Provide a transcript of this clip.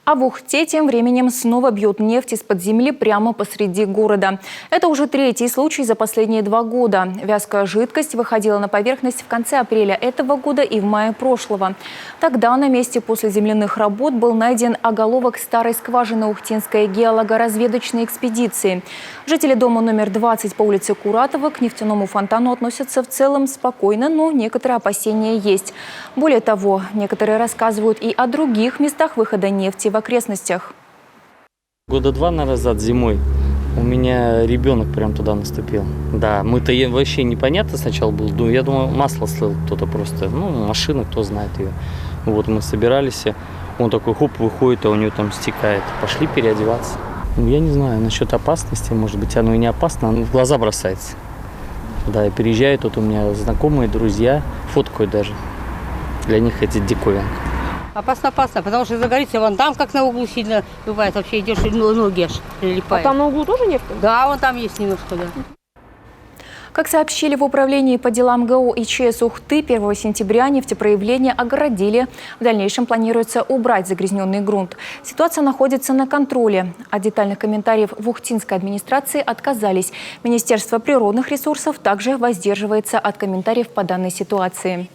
А в Ухте тем временем снова бьют нефть из-под земли прямо посреди города. Это уже третий случай за последние 2 года. Вязкая жидкость выходила на поверхность в конце апреля этого года и в мае прошлого. Тогда на месте после земляных работ был найден оголовок старой скважины Ухтинской геологоразведочной экспедиции. Жители дома номер 20 по улице Куратова к нефтяному фонтану относятся в целом спокойно, но некоторые опасения есть. Более того, некоторые рассказывают и о других местах выхода нефти в окрестностях. Года 2 назад зимой у меня ребенок прям туда наступил. Да, мы-то вообще непонятно сначала был. Ну, я думаю, масло слил кто-то просто. Ну, машина, кто знает ее. Вот мы собирались, он такой хоп выходит, а у него там стекает. Пошли переодеваться. Ну, я не знаю, насчет опасности, может быть, оно и не опасно, оно в глаза бросается. Да, и переезжают, тут у меня знакомые, друзья, фоткают даже. Для них это диковинка. Опасно, потому что загорится вон там, как на углу сильно бывает. Вообще идешь, и ноги аж прилипают. А там на углу тоже нефть? Да, вон там есть немножко, да. Как сообщили в управлении по делам ГО и ЧС Ухты, 1 сентября нефтепроявление огородили. В дальнейшем планируется убрать загрязненный грунт. Ситуация находится на контроле. От детальных комментариев в ухтинской администрации отказались. Министерство природных ресурсов также воздерживается от комментариев по данной ситуации.